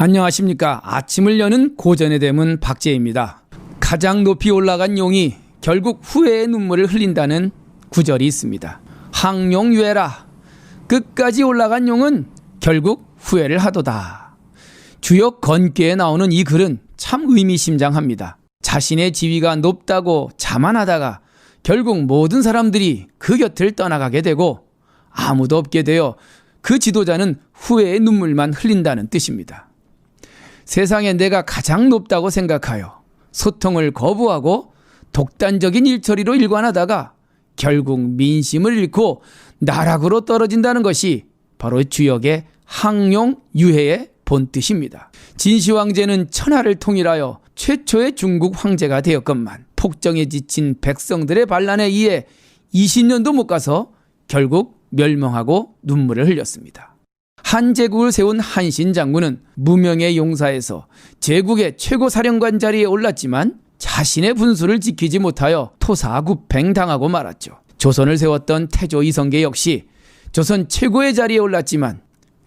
안녕하십니까. 아침을 여는 고전의 대문 박재입니다. 가장 높이 올라간 용이 결국 후회의 눈물을 흘린다는 구절이 있습니다. 항용유해라. 끝까지 올라간 용은 결국 후회를 하도다. 주역 건괴에 나오는 이 글은 참 의미심장합니다. 자신의 지위가 높다고 자만하다가 결국 모든 사람들이 그 곁을 떠나가게 되고 아무도 없게 되어 그 지도자는 후회의 눈물만 흘린다는 뜻입니다. 세상에 내가 가장 높다고 생각하여 소통을 거부하고 독단적인 일처리로 일관하다가 결국 민심을 잃고 나락으로 떨어진다는 것이 바로 주역의 항용유해의 본뜻입니다. 진시황제는 천하를 통일하여 최초의 중국 황제가 되었건만 폭정에 지친 백성들의 반란에 의해 20년도 못 가서 결국 멸망하고 눈물을 흘렸습니다. 한 제국을 세운 한신 장군은 무명의 용사에서 제국의 최고 사령관 자리에 올랐지만 자신의 분수를 지키지 못하여 토사구팽당하고 말았죠. 조선을 세웠던 태조 이성계 역시 조선 최고의 자리에 올랐지만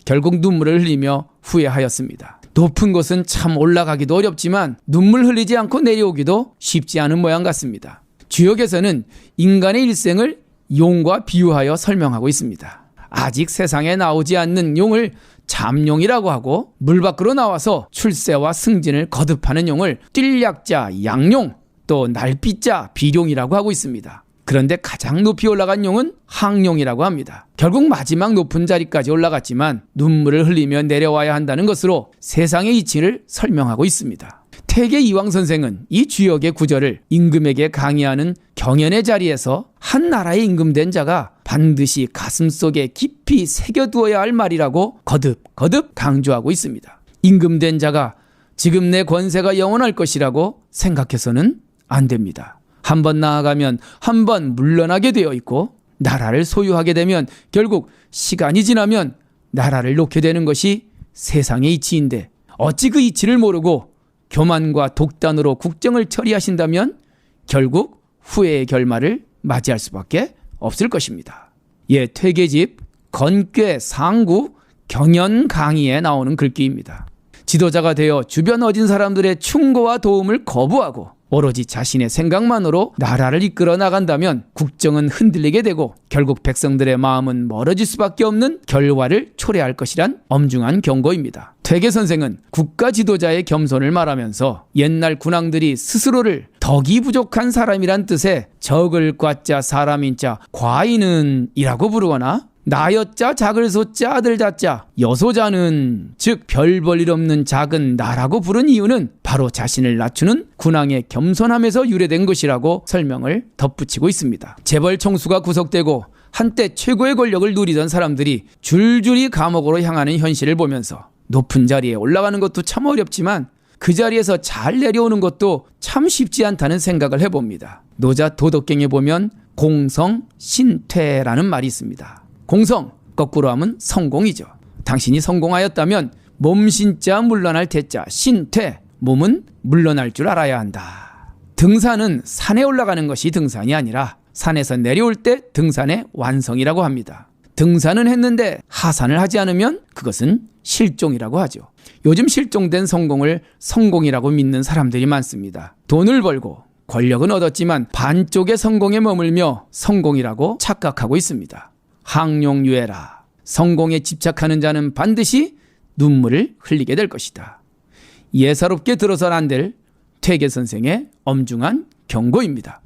결국 눈물을 흘리며 후회하였습니다. 높은 곳은 참 올라가기도 어렵지만 눈물 흘리지 않고 내려오기도 쉽지 않은 모양 같습니다. 주역에서는 인간의 일생을 용과 비유하여 설명하고 있습니다. 아직 세상에 나오지 않는 용을 잠용이라고 하고 물 밖으로 나와서 출세와 승진을 거듭하는 용을 띨약자 양용, 또 날삣자 비룡이라고 하고 있습니다. 그런데 가장 높이 올라간 용은 항용이라고 합니다. 결국 마지막 높은 자리까지 올라갔지만 눈물을 흘리며 내려와야 한다는 것으로 세상의 이치를 설명하고 있습니다. 태계 이황 선생은 이 주역의 구절을 임금에게 강의하는 경연의 자리에서 한 나라의 임금된 자가 반드시 가슴속에 깊이 새겨두어야 할 말이라고 거듭 강조하고 있습니다. 임금된 자가 지금 내 권세가 영원할 것이라고 생각해서는 안 됩니다. 한번 나아가면 한번 물러나게 되어 있고 나라를 소유하게 되면 결국 시간이 지나면 나라를 놓게 되는 것이 세상의 이치인데 어찌 그 이치를 모르고 교만과 독단으로 국정을 처리하신다면 결국 후회의 결말을 맞이할 수밖에 없을 것입니다. 퇴계집 건괴 상구 경연 강의에 나오는 글귀입니다. 지도자가 되어 주변 어진 사람들의 충고와 도움을 거부하고 오로지 자신의 생각만으로 나라를 이끌어 나간다면 국정은 흔들리게 되고 결국 백성들의 마음은 멀어질 수밖에 없는 결과를 초래할 것이란 엄중한 경고입니다. 퇴계 선생은 국가 지도자의 겸손을 말하면서 옛날 군왕들이 스스로를 덕이 부족한 사람이란 뜻의 적을 과자 사람인자 과인은 이라고 부르거나 나여자 작을소자 아들자자 여소자는 즉 별 볼 일 없는 작은 나라고 부른 이유는 바로 자신을 낮추는 군왕의 겸손함에서 유래된 것이라고 설명을 덧붙이고 있습니다. 재벌 총수가 구속되고 한때 최고의 권력을 누리던 사람들이 줄줄이 감옥으로 향하는 현실을 보면서 높은 자리에 올라가는 것도 참 어렵지만 그 자리에서 잘 내려오는 것도 참 쉽지 않다는 생각을 해봅니다. 노자 도덕경에 보면 공성신퇴라는 말이 있습니다. 공성, 거꾸로 하면 성공이죠. 당신이 성공하였다면 몸신자 물러날 태자, 신퇴, 몸은 물러날 줄 알아야 한다. 등산은 산에 올라가는 것이 등산이 아니라 산에서 내려올 때 등산의 완성이라고 합니다. 등산은 했는데 하산을 하지 않으면 그것은 실종이라고 하죠. 요즘 실종된 성공을 성공이라고 믿는 사람들이 많습니다. 돈을 벌고 권력은 얻었지만 반쪽의 성공에 머물며 성공이라고 착각하고 있습니다. 항용유해라. 성공에 집착하는 자는 반드시 눈물을 흘리게 될 것이다. 예사롭게 들어선 안 될 퇴계 선생의 엄중한 경고입니다.